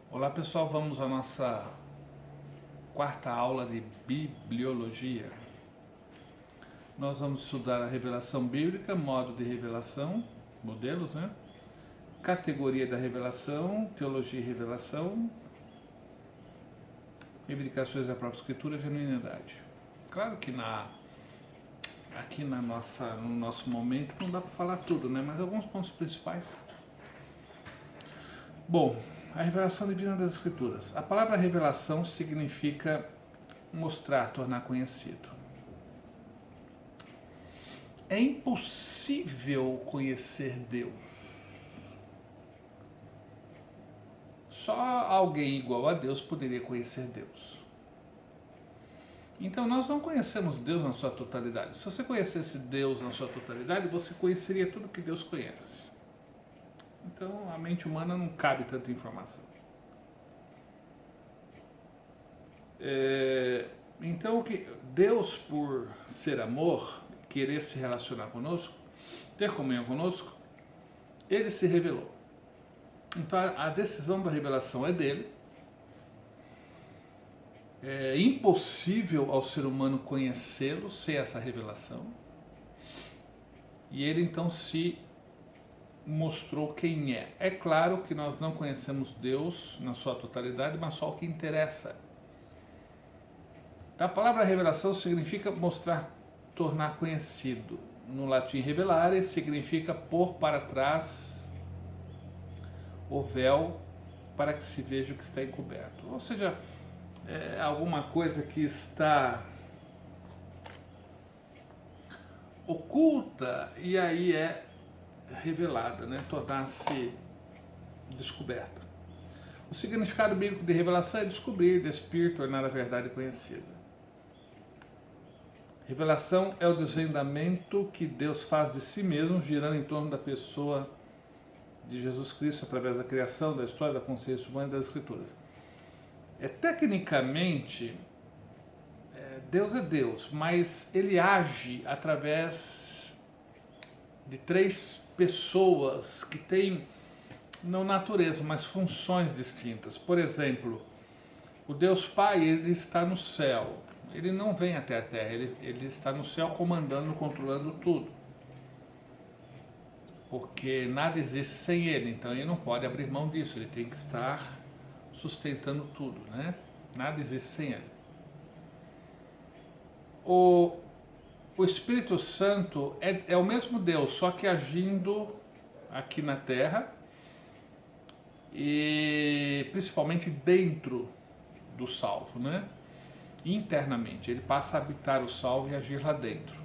Olá pessoal, vamos à nossa quarta aula de Bibliologia. Nós vamos estudar a revelação bíblica, modo de revelação, modelos, né? Categoria da revelação, teologia e revelação, reivindicações da própria escritura, genuinidade. Claro que aqui no nosso momento não dá para falar tudo, né? Mas alguns pontos principais. Bom, a revelação divina das Escrituras. A palavra revelação significa mostrar, tornar conhecido. É impossível conhecer Deus. Só alguém igual a Deus poderia conhecer Deus. Então nós não conhecemos Deus na sua totalidade. Se você conhecesse Deus na sua totalidade, você conheceria tudo que Deus conhece. Então a mente humana não cabe tanta informação. Então Deus, por ser amor, querer se relacionar conosco, ter comunhão conosco, ele se revelou. Então a decisão da revelação é dele. É impossível ao ser humano conhecê-lo sem essa revelação. E ele então se mostrou quem é. É claro que nós não conhecemos Deus na sua totalidade, mas só o que interessa. A palavra revelação significa mostrar, tornar conhecido. No latim revelare significa pôr para trás o véu para que se veja o que está encoberto. Ou seja, é alguma coisa que está oculta e aí é revelada, né? Tornar-se descoberta. O significado bíblico de revelação é descobrir, despir, tornar a verdade conhecida. Revelação é o desvendamento que Deus faz de si mesmo, girando em torno da pessoa de Jesus Cristo através da criação, da história, da consciência humana e das Escrituras. Tecnicamente, Deus é Deus, mas ele age através de três pessoas que têm, não natureza, mas funções distintas. Por exemplo, o Deus Pai, ele está no céu. Ele não vem até a terra, ele está no céu comandando, controlando tudo. Porque nada existe sem ele, então ele não pode abrir mão disso, ele tem que estar sustentando tudo, né? Nada existe sem ele. O Espírito Santo é o mesmo Deus, só que agindo aqui na terra e principalmente dentro do salvo, né? Internamente, ele passa a habitar o salvo e agir lá dentro.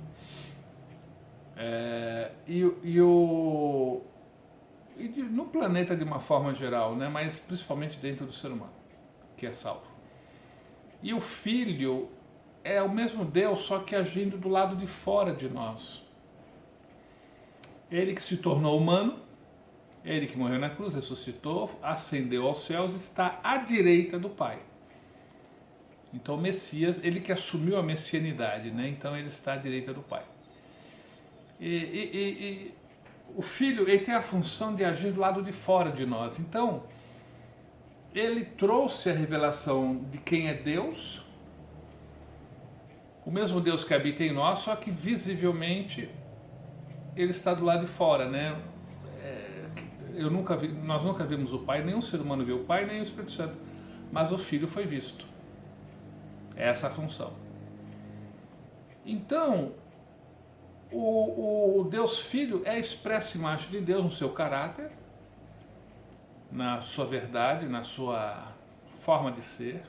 No planeta de uma forma geral, né? Mas principalmente dentro do ser humano, que é salvo. E o Filho é o mesmo Deus, só que agindo do lado de fora de nós. Ele que se tornou humano, ele que morreu na cruz, ressuscitou, ascendeu aos céus, está à direita do Pai. Então o Messias, ele que assumiu a messianidade, né? Então ele está à direita do Pai. O Filho, ele tem a função de agir do lado de fora de nós. Então, ele trouxe a revelação de quem é Deus, o mesmo Deus que habita em nós, só que visivelmente ele está do lado de fora, né? Nós nunca vimos o Pai, nenhum ser humano viu o Pai, nem o Espírito Santo, mas o Filho foi visto. Essa é a função. Então, o Deus Filho é a expressa imagem de Deus no seu caráter, na sua verdade, na sua forma de ser.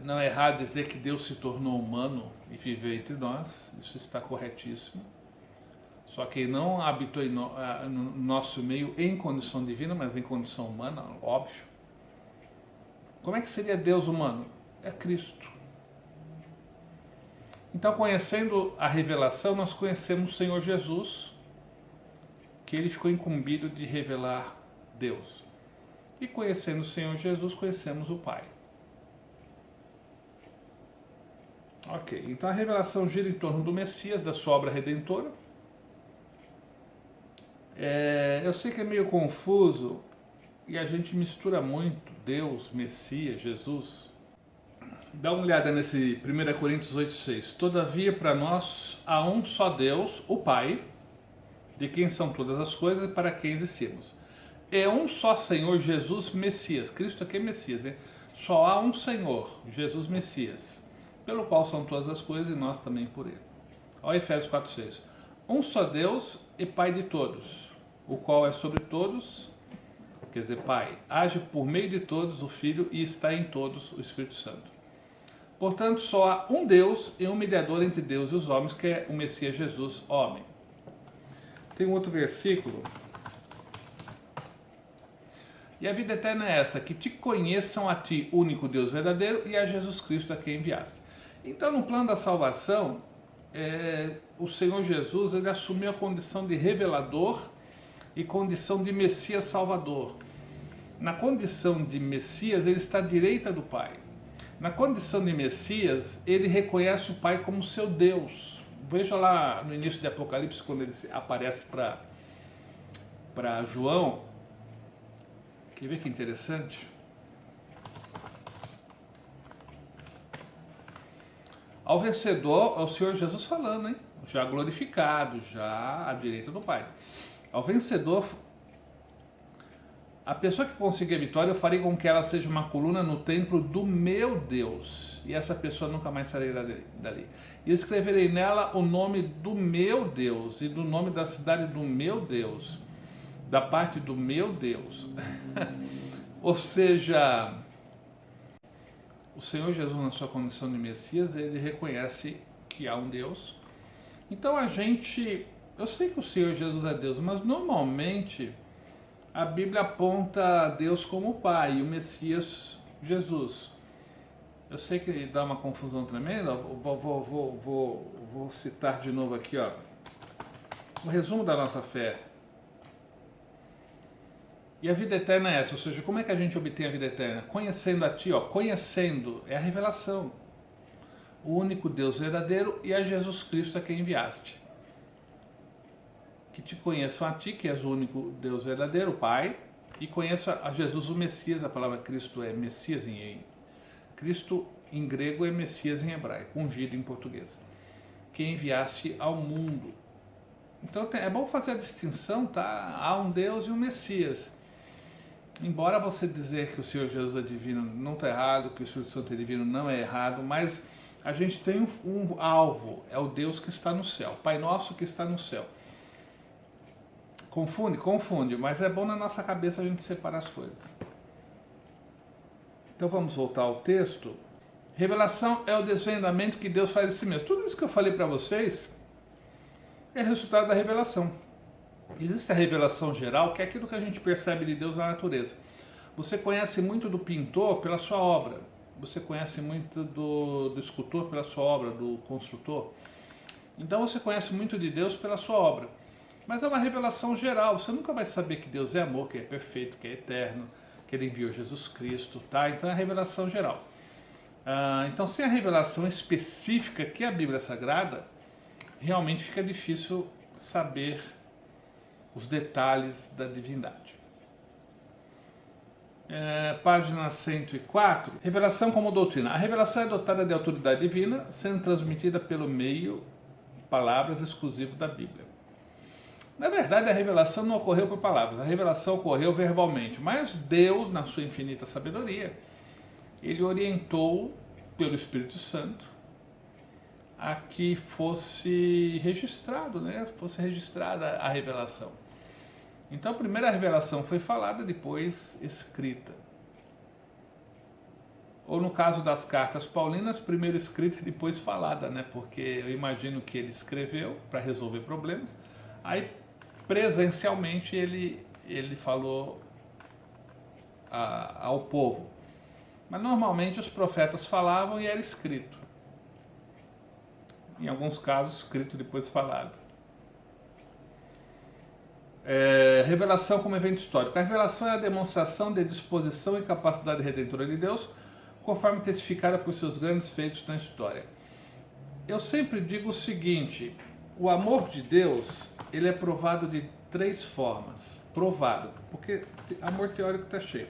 Não é errado dizer que Deus se tornou humano e viveu entre nós, isso está corretíssimo. Só que ele não habitou no nosso meio em condição divina, mas em condição humana, óbvio. Como é que seria Deus humano? É Cristo. Então, conhecendo a revelação, nós conhecemos o Senhor Jesus, que ele ficou incumbido de revelar Deus. E conhecendo o Senhor Jesus, conhecemos o Pai. Ok, então a revelação gira em torno do Messias, da sua obra redentora. Eu sei que é meio confuso e a gente mistura muito Deus, Messias, Jesus. Dá uma olhada nesse 1 Coríntios 8,6. Todavia, para nós há um só Deus, o Pai, de quem são todas as coisas e para quem existimos. É um só Senhor, Jesus Messias. Cristo aqui é Messias, né? Só há um Senhor, Jesus Messias, pelo qual são todas as coisas e nós também por ele. Olha Efésios 4,6. Um só Deus e Pai de todos, o qual é sobre todos, quer dizer, Pai, age por meio de todos o Filho e está em todos o Espírito Santo. Portanto, só há um Deus e um mediador entre Deus e os homens, que é o Messias Jesus, homem. Tem um outro versículo. E a vida eterna é esta, que te conheçam a ti, único Deus verdadeiro, e a Jesus Cristo a quem enviaste. Então, no plano da salvação, o Senhor Jesus ele assumiu a condição de revelador e condição de Messias Salvador. Na condição de Messias, ele está à direita do Pai. Na condição de Messias, ele reconhece o Pai como seu Deus. Veja lá no início de Apocalipse, quando ele aparece para João. Quer ver que interessante? Ao vencedor, é o Senhor Jesus falando, hein? Já glorificado, já à direita do Pai. Ao vencedor, a pessoa que conseguir a vitória, eu farei com que ela seja uma coluna no templo do meu Deus, e essa pessoa nunca mais sairá dali. E escreverei nela o nome do meu Deus, e do nome da cidade do meu Deus, da parte do meu Deus. Ou seja, o Senhor Jesus, na sua condição de Messias, ele reconhece que há um Deus. Então eu sei que o Senhor Jesus é Deus, mas normalmente a Bíblia aponta Deus como Pai e o Messias Jesus. Eu sei que dá uma confusão tremenda, vou citar de novo aqui, ó, o resumo da nossa fé. E a vida eterna é essa, ou seja, como é que a gente obtém a vida eterna? Conhecendo a Ti, ó, conhecendo é a revelação. O único Deus verdadeiro e a Jesus Cristo a quem enviaste. Que te conheçam a Ti, que és o único Deus verdadeiro, o Pai, e conheça a Jesus, o Messias. A palavra Cristo é Messias Cristo em grego é Messias em hebraico, ungido em português. Que enviaste ao mundo. Então é bom fazer a distinção, tá? Há um Deus e um Messias. Embora você dizer que o Senhor Jesus é divino não está errado, que o Espírito Santo é divino não é errado, mas a gente tem um alvo, é o Deus que está no céu, Pai nosso que está no céu. Confunde, mas é bom na nossa cabeça a gente separar as coisas. Então vamos voltar ao texto. Revelação é o desvendamento que Deus faz de si mesmo. Tudo isso que eu falei para vocês é resultado da revelação. Existe a revelação geral, que é aquilo que a gente percebe de Deus na natureza. Você conhece muito do pintor pela sua obra. Você conhece muito do escultor pela sua obra, do construtor. Então você conhece muito de Deus pela sua obra. Mas é uma revelação geral. Você nunca vai saber que Deus é amor, que é perfeito, que é eterno, que Ele enviou Jesus Cristo, tá? Então é a revelação geral. Então, sem a revelação específica que é a Bíblia Sagrada, realmente fica difícil saber os detalhes da divindade. Página 104. Revelação como doutrina. A revelação é dotada de autoridade divina, sendo transmitida pelo meio palavras exclusivo da Bíblia. Na verdade, a revelação não ocorreu por palavras, a revelação ocorreu verbalmente, mas Deus, na sua infinita sabedoria, Ele orientou pelo Espírito Santo a que fosse registrado, né? Fosse registrada a revelação. Então, a primeira revelação foi falada, depois escrita. Ou no caso das cartas paulinas, primeiro escrita e depois falada, né? Porque eu imagino que ele escreveu para resolver problemas, aí presencialmente ele falou ao povo. Mas normalmente os profetas falavam e era escrito. Em alguns casos, escrito depois falado. Revelação como evento histórico. A revelação é a demonstração de disposição e capacidade redentora de Deus, conforme testificada por seus grandes feitos na história. Eu sempre digo o seguinte: o amor de Deus, ele é provado de 3 formas, provado, porque amor teórico está cheio.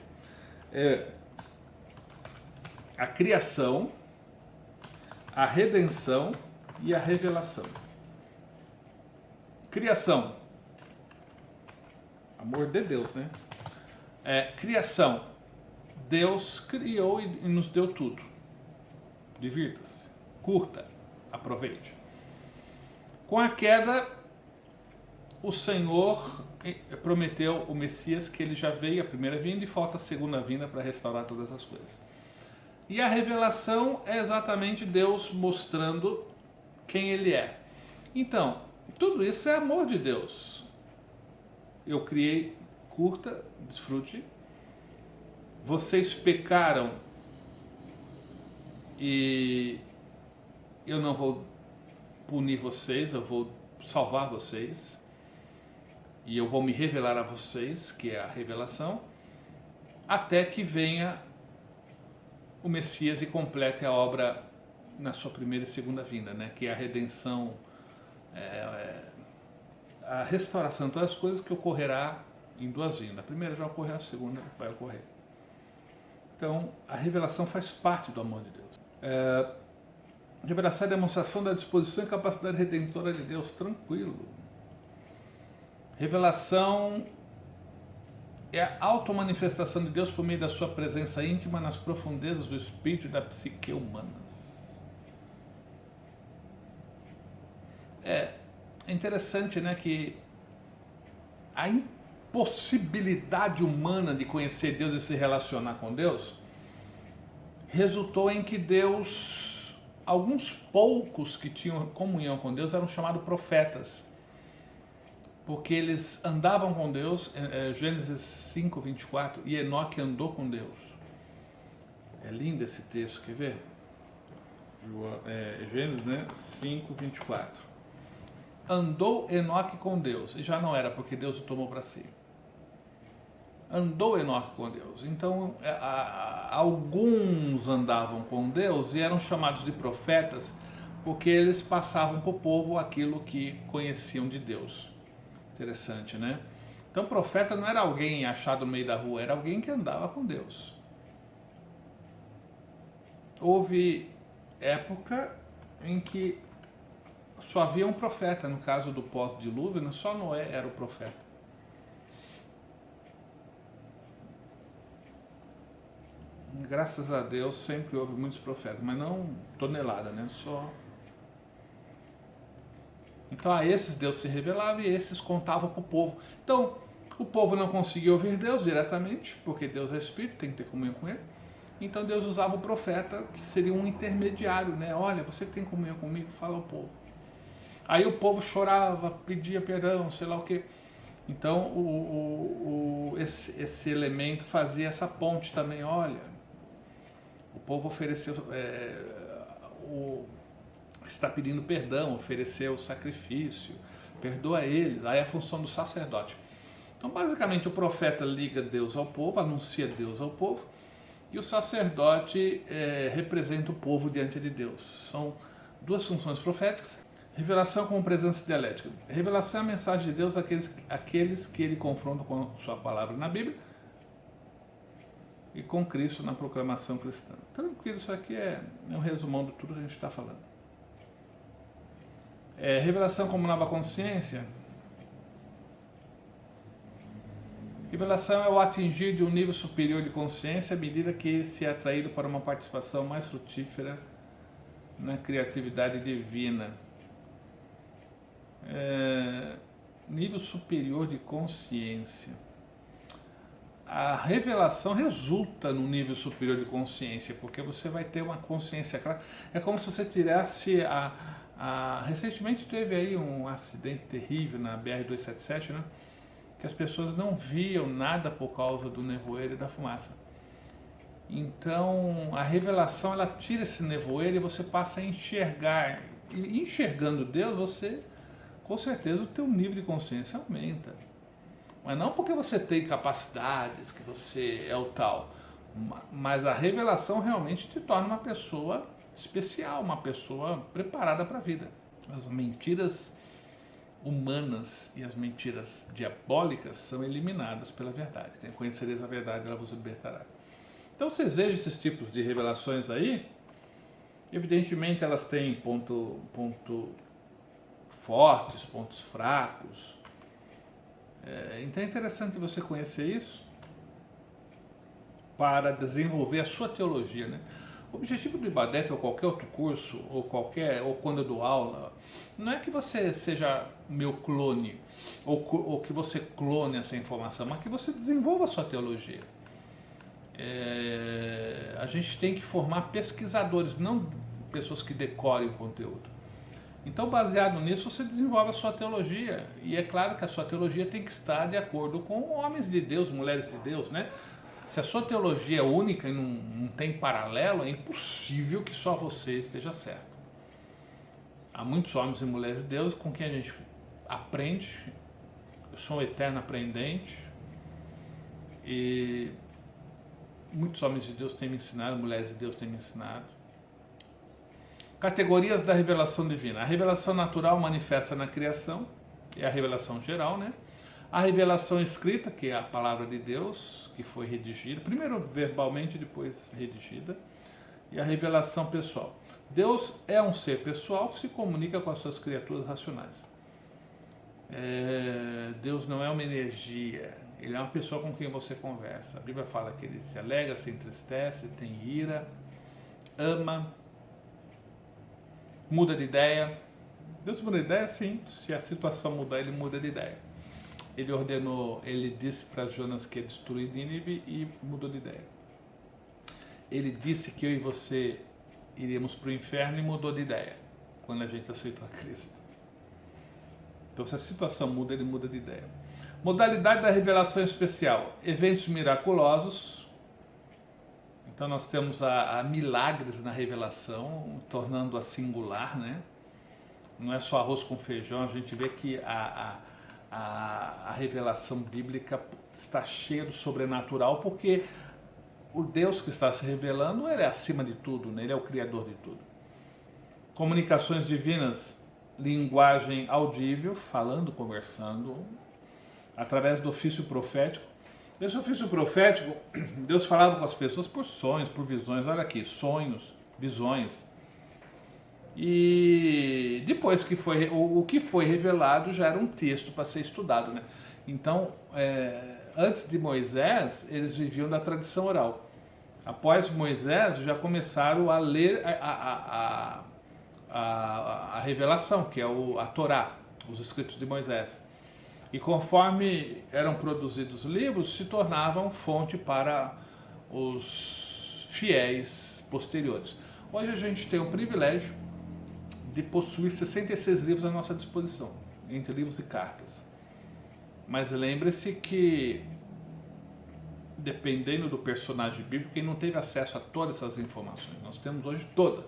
A criação, a redenção e a revelação. Criação, amor de Deus, né? Criação, Deus criou e nos deu tudo. Divirta-se, curta, aproveite. Com a queda, o Senhor prometeu o Messias, que ele já veio a primeira vinda e falta a segunda vinda para restaurar todas as coisas. E a revelação é exatamente Deus mostrando quem ele é. Então, tudo isso é amor de Deus. Eu criei, curta, desfrute. Vocês pecaram e eu não vou punir vocês, eu vou salvar vocês. E eu vou me revelar a vocês, que é a revelação, até que venha o Messias e complete a obra na sua primeira e segunda vinda, né? Que é a redenção, a restauração de todas as coisas que ocorrerá em 2 vindas. A primeira já ocorreu, a segunda vai ocorrer. Então, a revelação faz parte do amor de Deus. Revelação é a demonstração da disposição e capacidade redentora de Deus, tranquilo. Revelação é a automanifestação de Deus por meio da sua presença íntima nas profundezas do espírito e da psique humanas. É interessante, né, que a impossibilidade humana de conhecer Deus e se relacionar com Deus resultou em que Deus, alguns poucos que tinham comunhão com Deus eram chamados profetas, porque eles andavam com Deus. Gênesis 5, 24, e Enoque andou com Deus. É lindo esse texto, quer ver? Gênesis, né? 5, 24. Andou Enoque com Deus, e já não era porque Deus o tomou para si. Andou Enoque com Deus. Então, alguns andavam com Deus e eram chamados de profetas, porque eles passavam para o povo aquilo que conheciam de Deus. Interessante, né? Então, profeta não era alguém achado no meio da rua, era alguém que andava com Deus. Houve época em que só havia um profeta, no caso do pós-dilúvio, só Noé era o profeta. Graças a Deus sempre houve muitos profetas, mas não tonelada, né? Só. Então a esses Deus se revelava e esses contavam para o povo. Então o povo não conseguia ouvir Deus diretamente, porque Deus é Espírito, tem que ter comunhão com Ele. Então Deus usava o profeta, que seria um intermediário, né? Olha, você que tem comunhão comigo, fala ao povo. Aí o povo chorava, pedia perdão, sei lá o quê. Então esse elemento fazia essa ponte também. Olha, o povo ofereceu, está pedindo perdão, ofereceu o sacrifício, perdoa eles. Aí é a função do sacerdote. Então basicamente o profeta liga Deus ao povo, anuncia Deus ao povo, e o sacerdote representa o povo diante de Deus. São 2 funções proféticas. Revelação como presença dialética. Revelação é a mensagem de Deus àqueles que ele confronta com sua palavra na Bíblia e com Cristo na proclamação cristã. Tranquilo, isso aqui é um resumão de tudo que a gente está falando. Revelação como nova consciência. Revelação é o atingir de um nível superior de consciência à medida que se é atraído para uma participação mais frutífera na criatividade divina. Nível superior de consciência. A revelação resulta no nível superior de consciência, porque você vai ter uma consciência clara. É como se você tirasse recentemente teve aí um acidente terrível na BR-277, né? Que as pessoas não viam nada por causa do nevoeiro e da fumaça. Então a revelação, ela tira esse nevoeiro e você passa a enxergar. E enxergando Deus, você, com certeza, o teu nível de consciência aumenta. Mas não porque você tem capacidades, que você é o tal, mas a revelação realmente te torna uma pessoa especial, uma pessoa preparada para a vida. As mentiras humanas e as mentiras diabólicas são eliminadas pela verdade. Conhecereis a verdade, ela vos libertará. Então vocês vejam esses tipos de revelações aí, evidentemente elas têm ponto fortes, pontos fracos. Então é interessante você conhecer isso para desenvolver a sua teologia, né? O objetivo do Ibadef ou qualquer outro curso, ou quando eu dou aula, não é que você seja meu clone, ou que você clone essa informação, mas que você desenvolva a sua teologia. A gente tem que formar pesquisadores, não pessoas que decorem o conteúdo. Então, baseado nisso, você desenvolve a sua teologia. E é claro que a sua teologia tem que estar de acordo com homens de Deus, mulheres de Deus, né? Se a sua teologia é única e não tem paralelo, é impossível que só você esteja certo. Há muitos homens e mulheres de Deus com quem a gente aprende. Eu sou um eterno aprendente. E muitos homens de Deus têm me ensinado, mulheres de Deus têm me ensinado. Categorias da revelação divina. A revelação natural manifesta na criação, é a revelação geral, né? A revelação escrita, que é a palavra de Deus, que foi redigida, primeiro verbalmente, depois redigida, e a revelação pessoal. Deus é um ser pessoal que se comunica com as suas criaturas racionais. Deus não é uma energia, ele é uma pessoa com quem você conversa. A Bíblia fala que ele se alegra, se entristece, tem ira, ama, muda de ideia. Deus muda de ideia, sim. Se a situação mudar, ele muda de ideia. Ele disse para Jonas que ia destruir Nínive e mudou de ideia. Ele disse que eu e você iríamos para o inferno e mudou de ideia quando a gente aceitou a Cristo. Então, se a situação muda, ele muda de ideia. Modalidade da revelação especial: eventos miraculosos. Então, nós temos a milagres na revelação, tornando-a singular, né? Não é só arroz com feijão, a gente vê que a revelação bíblica está cheia do sobrenatural, porque o Deus que está se revelando, ele é acima de tudo, né? Ele é o Criador de tudo. Comunicações divinas, linguagem audível, falando, conversando, através do ofício profético. Esse ofício profético, Deus falava com as pessoas por sonhos, por visões. Olha aqui, sonhos, visões. E depois que o que foi revelado já era um texto para ser estudado, né? Então, antes de Moisés, eles viviam da tradição oral. Após Moisés, já começaram a ler a revelação, que é a Torá, os escritos de Moisés. E conforme eram produzidos livros, se tornavam fonte para os fiéis posteriores. Hoje a gente tem o privilégio de possuir 66 livros à nossa disposição, entre livros e cartas. Mas lembre-se que, dependendo do personagem bíblico, quem não teve acesso a todas essas informações, nós temos hoje toda.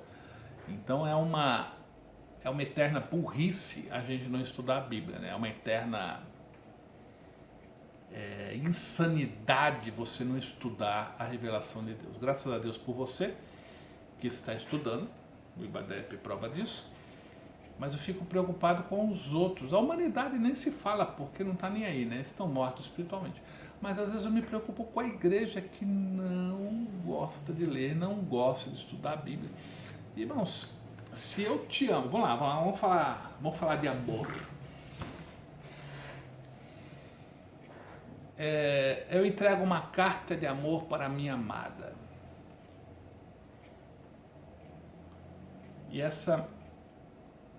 Então é uma eterna burrice a gente não estudar a Bíblia, né? É uma eterna insanidade você não estudar a revelação de Deus. Graças a Deus por você que está estudando, o Ibadep é prova disso, mas eu fico preocupado com os outros. A humanidade nem se fala, porque não está nem aí, né? Estão mortos espiritualmente. Mas às vezes eu me preocupo com a igreja que não gosta de ler, não gosta de estudar a Bíblia. Irmãos, se eu te amo, vamos falar de amor. Eu entrego uma carta de amor para a minha amada. E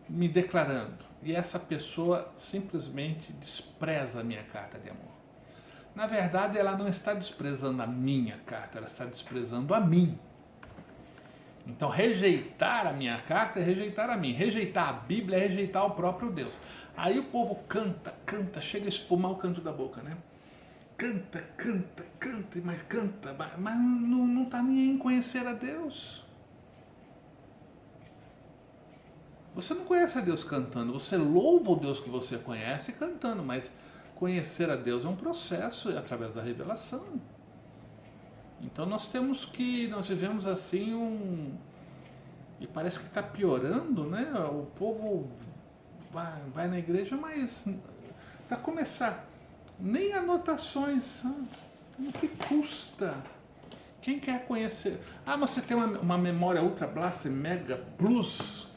me declarando. E essa pessoa simplesmente despreza a minha carta de amor. Na verdade, ela não está desprezando a minha carta, ela está desprezando a mim. Então, rejeitar a minha carta é rejeitar a mim. Rejeitar a Bíblia é rejeitar o próprio Deus. Aí o povo canta, chega a espumar o canto da boca, né? Canta, mas não está nem em conhecer a Deus. Você não conhece a Deus cantando, você louva o Deus que você conhece cantando, mas conhecer a Deus é um processo através da revelação. Então nós vivemos assim e parece que está piorando, né? O povo vai na igreja, mas para começar, nem anotações, o que custa? Quem quer conhecer? Mas você tem uma memória ultra blaster, mega plus,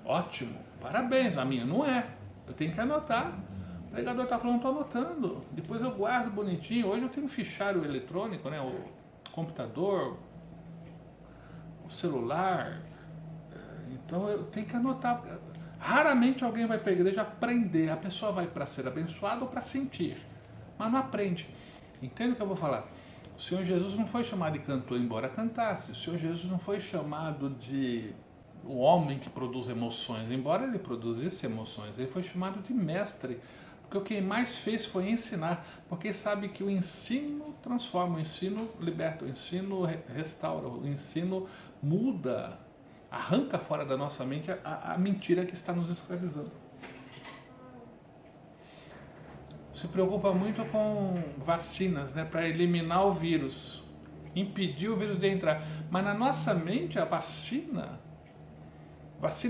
ótimo, parabéns, a minha não é, eu tenho que anotar. O pregador está falando, estou anotando, depois eu guardo bonitinho. Hoje eu tenho um fichário eletrônico, né? O computador, o celular, então eu tenho que anotar. Raramente alguém vai para a igreja aprender, a pessoa vai para ser abençoada ou para sentir, mas não aprende. Entende o que eu vou falar? O Senhor Jesus não foi chamado de cantor, embora cantasse. O Senhor Jesus não foi chamado de o homem que produz emoções, embora ele produzisse emoções. Ele foi chamado de mestre, porque o que mais fez foi ensinar, porque sabe que o ensino transforma, o ensino liberta, o ensino restaura, o ensino muda, arranca fora da nossa mente a mentira que está nos escravizando. Se preocupa muito com vacinas, né, para eliminar o vírus, impedir o vírus de entrar. Mas na nossa mente a vacina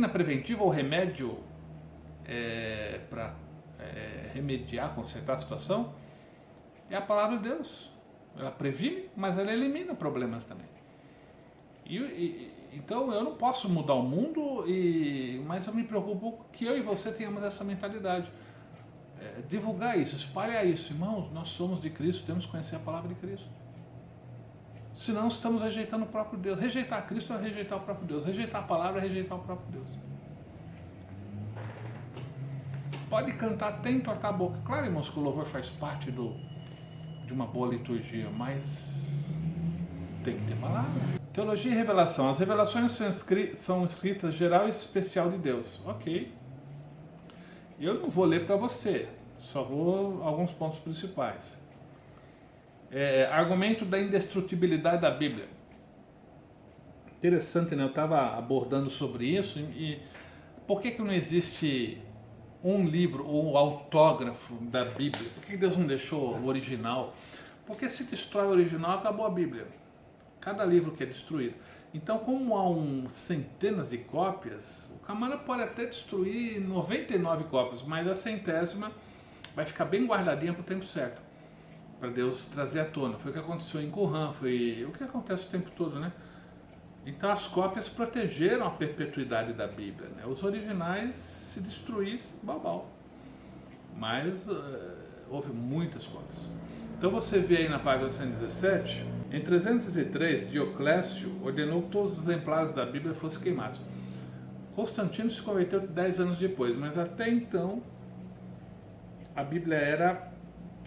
preventiva ou remédio para remediar, consertar a situação, é a palavra de Deus. Ela previne, mas ela elimina problemas também. Então eu não posso mudar o mundo, mas eu me preocupo que eu e você tenhamos essa mentalidade. Divulgar isso, espalhar isso. Irmãos, nós somos de Cristo, temos que conhecer a palavra de Cristo. Senão estamos rejeitando o próprio Deus. Rejeitar Cristo é rejeitar o próprio Deus. Rejeitar a palavra é rejeitar o próprio Deus. Pode cantar até entortar a boca. Claro, irmãos, que o louvor faz parte de uma boa liturgia, mas tem que ter palavra. Teologia e revelação. As revelações são escritas geral e especial de Deus. Ok. Eu não vou ler para você, só vou alguns pontos principais. Argumento da indestrutibilidade da Bíblia. Interessante, né? Eu estava abordando sobre isso e por que não existe um livro ou autógrafo da Bíblia? Por que Deus não deixou o original? Porque se destrói o original, acabou a Bíblia. Cada livro que é destruído. Então, como há centenas de cópias, o camarada pode até destruir 99 cópias, mas a 100ª vai ficar bem guardadinha para o tempo certo, para Deus trazer à tona. Foi o que aconteceu em Qumran, foi o que acontece o tempo todo, né? Então as cópias protegeram a perpetuidade da Bíblia, né? Os originais, se destruíssem, babau. Mas houve muitas cópias. Então você vê aí na página 117, em 303, Dioclésio ordenou que todos os exemplares da Bíblia fossem queimados. Constantino se converteu 10 anos depois, mas até então a Bíblia era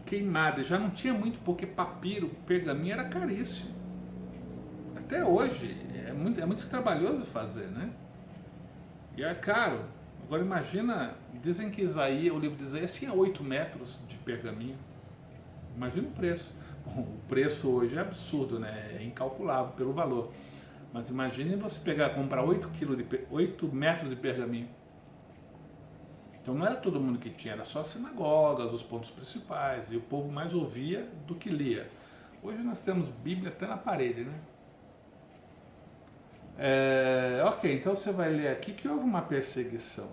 queimada. Já não tinha muito, porque papiro, pergaminho era caríssimo. Até hoje é muito trabalhoso fazer, né? E é caro. Agora imagina, dizem que o livro de Isaías tinha 8 metros de pergaminho. Imagina o preço. Bom, o preço hoje é absurdo, né? É incalculável pelo valor. Mas imagine você comprar 8 metros de pergaminho. Então não era todo mundo que tinha, era só as sinagogas, os pontos principais, e o povo mais ouvia do que lia. Hoje nós temos Bíblia até na parede, né? Ok, então você vai ler aqui que houve uma perseguição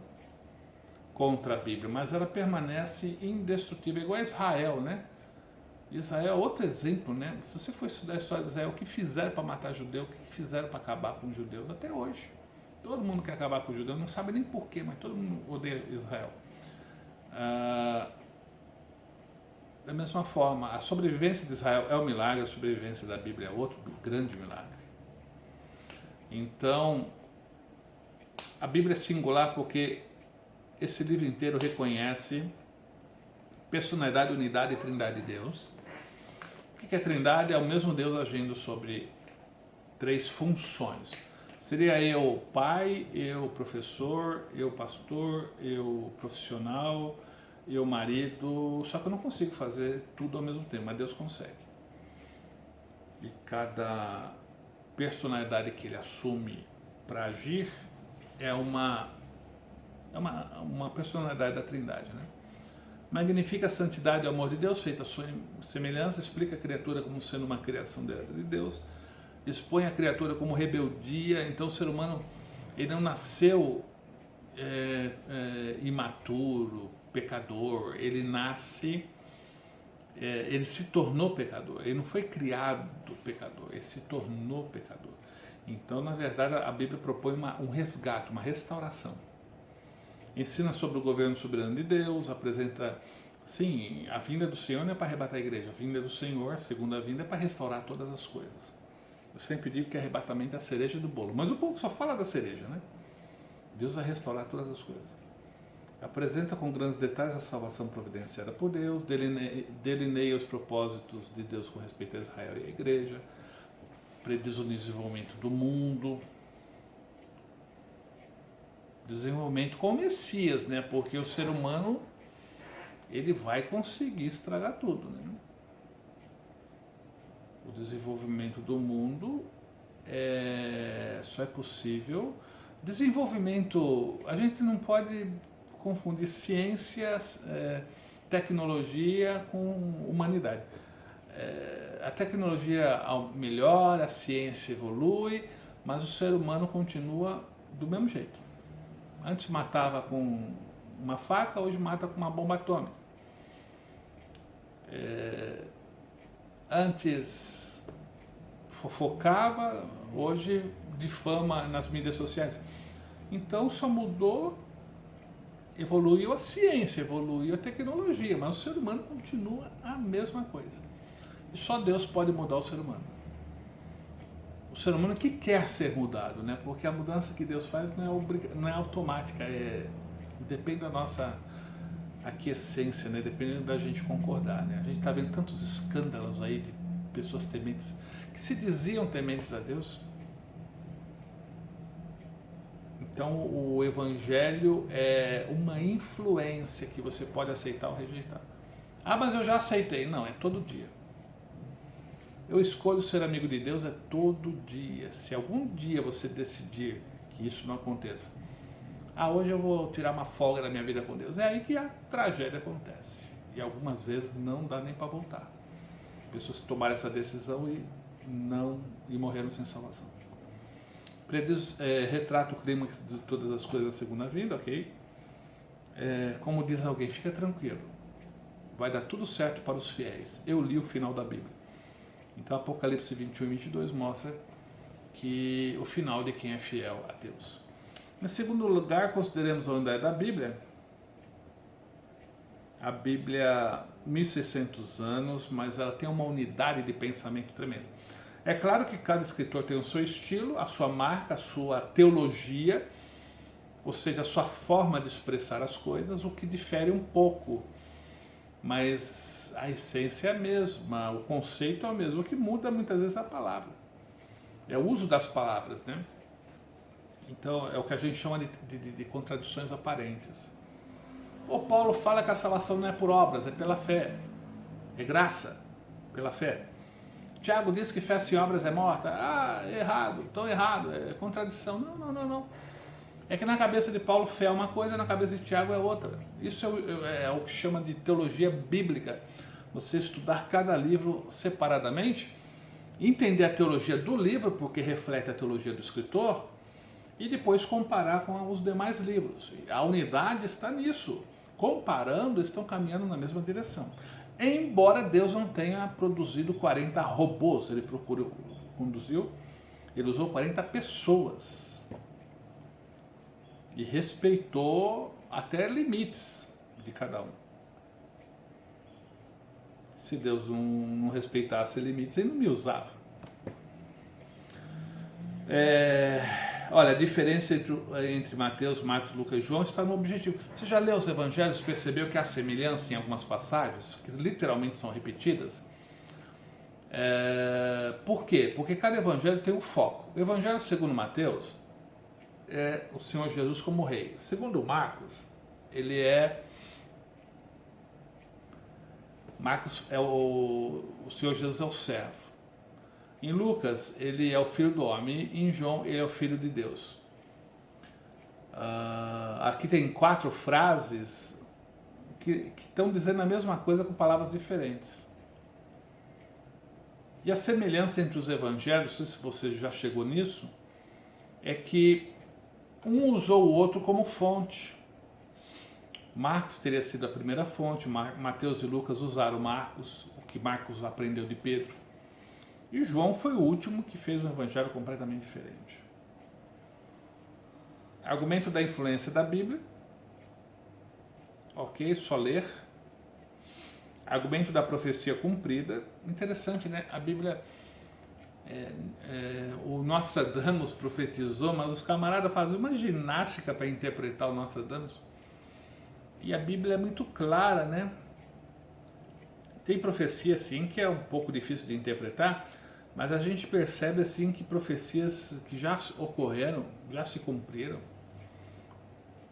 contra a Bíblia, mas ela permanece indestrutível, igual a Israel, né? Israel é outro exemplo, né? Se você for estudar a história de Israel, o que fizeram para matar judeu, o que fizeram para acabar com os judeus, até hoje. Todo mundo quer acabar com os judeus, não sabe nem porquê, mas todo mundo odeia Israel. Da mesma forma, a sobrevivência de Israel é um milagre, a sobrevivência da Bíblia é outro grande milagre. Então, a Bíblia é singular porque esse livro inteiro reconhece personalidade, unidade e trindade de Deus. O que é trindade? É o mesmo Deus agindo sobre 3 funções. Seria eu pai, eu professor, eu pastor, eu profissional, eu marido, só que eu não consigo fazer tudo ao mesmo tempo, mas Deus consegue. E cada personalidade que ele assume para agir é uma personalidade da Trindade, né? Magnifica a santidade e o amor de Deus, feita a sua semelhança, explica a criatura como sendo uma criação direta de Deus, expõe a criatura como rebeldia. Então o ser humano, ele não nasceu imaturo, pecador, ele nasce, ele se tornou pecador, ele não foi criado pecador, ele se tornou pecador. Então, na verdade, a Bíblia propõe um resgate, uma restauração. Ensina sobre o governo soberano de Deus, apresenta, sim, a vinda do Senhor não é para arrebatar a igreja, a vinda do Senhor, a segunda vinda, é para restaurar todas as coisas. Eu sempre digo que arrebatamento é a cereja do bolo, mas o povo só fala da cereja, né? Deus vai restaurar todas as coisas. Apresenta com grandes detalhes a salvação providenciada por Deus, delineia os propósitos de Deus com respeito a Israel e a igreja, prediz o desenvolvimento do mundo, desenvolvimento com o Messias, né? Porque o ser humano, ele vai conseguir estragar tudo, né? O desenvolvimento do mundo só é possível. Desenvolvimento, a gente não pode confundir ciências, tecnologia com humanidade. A tecnologia melhora, a ciência evolui, mas o ser humano continua do mesmo jeito. Antes matava com uma faca, hoje mata com uma bomba atômica. Antes fofocava, hoje difama nas mídias sociais. Então só mudou, evoluiu a ciência, evoluiu a tecnologia, mas o ser humano continua a mesma coisa. E só Deus pode mudar o ser humano. O ser humano que quer ser mudado, né? Porque a mudança que Deus faz não é automática, depende da nossa aquiescência, né? Depende da gente concordar, né? A gente está vendo tantos escândalos aí de pessoas tementes, que se diziam tementes a Deus. Então o Evangelho é uma influência que você pode aceitar ou rejeitar. Ah, mas eu já aceitei. Não, é todo dia. Eu escolho ser amigo de Deus é todo dia. Se algum dia você decidir que isso não aconteça, hoje eu vou tirar uma folga da minha vida com Deus, é aí que a tragédia acontece. E algumas vezes não dá nem para voltar. Pessoas tomaram essa decisão e morreram sem salvação. Retrata o clímax de todas as coisas da segunda vinda, ok? Como diz alguém, fica tranquilo. Vai dar tudo certo para os fiéis. Eu li o final da Bíblia. Então Apocalipse 21 e 22 mostra que o final de quem é fiel a Deus. Em segundo lugar, consideremos a unidade da Bíblia. A Bíblia, 1600 anos, mas ela tem uma unidade de pensamento tremenda. É claro que cada escritor tem o seu estilo, a sua marca, a sua teologia, ou seja, a sua forma de expressar as coisas, o que difere um pouco. Mas a essência é a mesma, o conceito é o mesmo, o que muda muitas vezes a palavra. É o uso das palavras, né? Então é o que a gente chama de contradições aparentes. O Paulo fala que a salvação não é por obras, é pela fé. É graça, pela fé. Tiago diz que fé sem obras é morta. Errado, tão errado, é contradição. Não. É que na cabeça de Paulo fé é uma coisa, na cabeça de Tiago é outra. Isso é o que chama de teologia bíblica. Você estudar cada livro separadamente, entender a teologia do livro, porque reflete a teologia do escritor, e depois comparar com os demais livros. A unidade está nisso. Comparando, estão caminhando na mesma direção. Embora Deus não tenha produzido 40 robôs, ele usou 40 pessoas. E respeitou até limites de cada um. Se Deus não respeitasse limites, ele não me usava. Olha, a diferença entre Mateus, Marcos, Lucas e João está no objetivo. Você já leu os evangelhos, percebeu que há semelhança em algumas passagens, que literalmente são repetidas? Por quê? Porque cada evangelho tem um foco. O evangelho segundo Mateus é o Senhor Jesus como rei. Segundo Marcos, Marcos é o Senhor Jesus é o servo. Em Lucas, ele é o filho do homem. Em João, ele é o filho de Deus. Aqui tem 4 frases que estão dizendo a mesma coisa com palavras diferentes. E a semelhança entre os evangelhos, não sei se você já chegou nisso, é que um usou o outro como fonte. Marcos teria sido a primeira fonte, Mateus e Lucas usaram Marcos, o que Marcos aprendeu de Pedro. E João foi o último que fez um evangelho completamente diferente. Argumento da influência da Bíblia. Ok, só ler. Argumento da profecia cumprida. Interessante, né? A Bíblia... o Nostradamus profetizou, mas os camaradas faziam uma ginástica para interpretar o Nostradamus. E a Bíblia é muito clara, né? Tem profecia, sim, que é um pouco difícil de interpretar, mas a gente percebe, assim, que profecias que já ocorreram, já se cumpriram.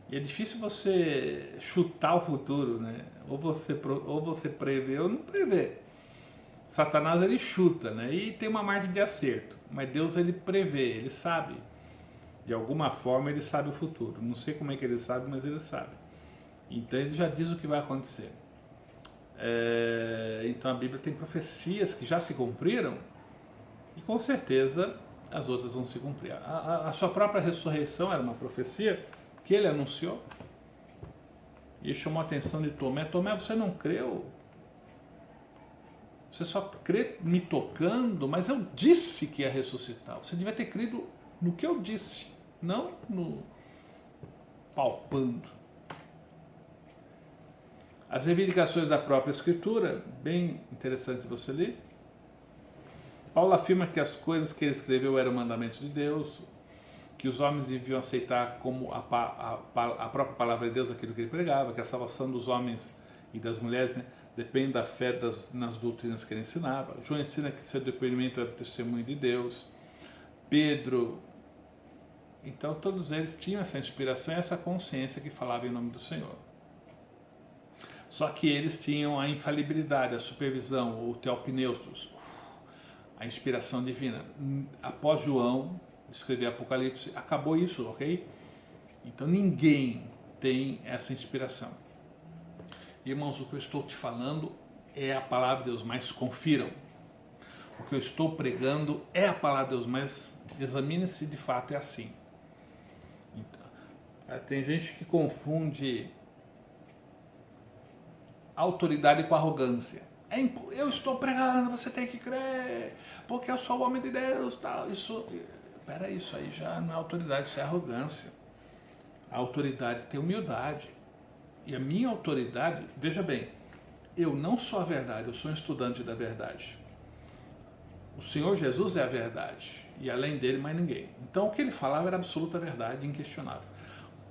E é difícil você chutar o futuro, né? Ou você prevê ou não prevê. Satanás, ele chuta, né? E tem uma margem de acerto. Mas Deus, ele prevê, ele sabe. De alguma forma, ele sabe o futuro. Não sei como é que ele sabe, mas ele sabe. Então, ele já diz o que vai acontecer. Então, a Bíblia tem profecias que já se cumpriram e, com certeza, as outras vão se cumprir. A sua própria ressurreição era uma profecia que ele anunciou. E chamou a atenção de Tomé. Tomé, você não creu? Você só crê me tocando, mas eu disse que ia ressuscitar. Você devia ter crido no que eu disse, não no palpando. As reivindicações da própria Escritura, bem interessante você ler. Paulo afirma que as coisas que ele escreveu eram mandamentos de Deus, que os homens deviam aceitar como a própria palavra de Deus aquilo que ele pregava, que a salvação dos homens e das mulheres, né, depende da fé nas doutrinas que ele ensinava. João ensina que seu depoimento era o testemunho de Deus. Pedro... Então, todos eles tinham essa inspiração e essa consciência que falava em nome do Senhor. Só que eles tinham a infalibilidade, a supervisão, o theopneustos, a inspiração divina. Após João escrever Apocalipse, acabou isso, ok? Então, ninguém tem essa inspiração. Irmãos, o que eu estou te falando é a palavra de Deus, mas confiram. O que eu estou pregando é a palavra de Deus, mas examine se de fato é assim. Então, tem gente que confunde autoridade com arrogância. Eu estou pregando, você tem que crer, porque eu sou o homem de Deus, tal. Isso aí já não é autoridade, isso é arrogância. A autoridade tem humildade. E a minha autoridade, veja bem, eu não sou a verdade, eu sou um estudante da verdade. O Senhor Jesus é a verdade, e além dele mais ninguém. Então o que ele falava era absoluta verdade, inquestionável.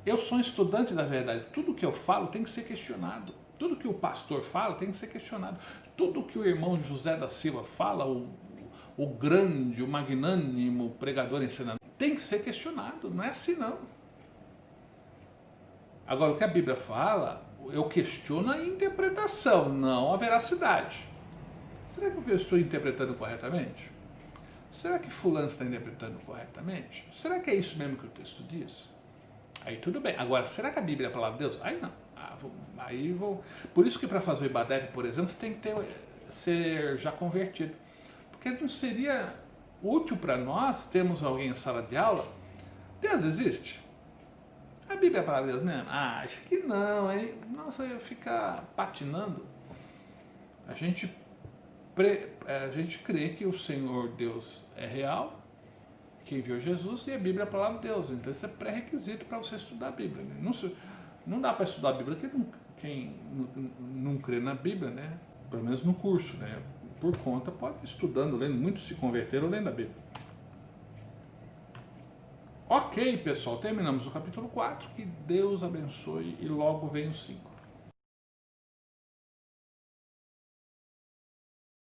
Eu sou um estudante da verdade, tudo que eu falo tem que ser questionado. Tudo que o pastor fala tem que ser questionado. Tudo que o irmão José da Silva fala, o grande, o magnânimo pregador ensinando, tem que ser questionado, não é assim não. Agora, o que a Bíblia fala, eu questiono a interpretação, não a veracidade. Será que o que eu estou interpretando corretamente? Será que fulano está interpretando corretamente? Será que é isso mesmo que o texto diz? Aí tudo bem. Agora, será que a Bíblia é a palavra de Deus? Aí não. Por isso que para fazer o Ibadete, por exemplo, você tem que ser já convertido. Porque não seria útil para nós termos alguém em sala de aula? Deus existe? A Bíblia é a palavra de Deus mesmo? Acho que não, hein? Nossa, eu ficar patinando. A gente crê que o Senhor Deus é real, que enviou Jesus, e a Bíblia é a palavra de Deus. Então isso é pré-requisito para você estudar a Bíblia. Né? Não dá para estudar a Bíblia quem não crê na Bíblia, né? Pelo menos no curso, né? Por conta, pode ir estudando, lendo. Muitos se converteram lendo a Bíblia. Ok, pessoal, terminamos o capítulo 4. Que Deus abençoe e logo vem o 5.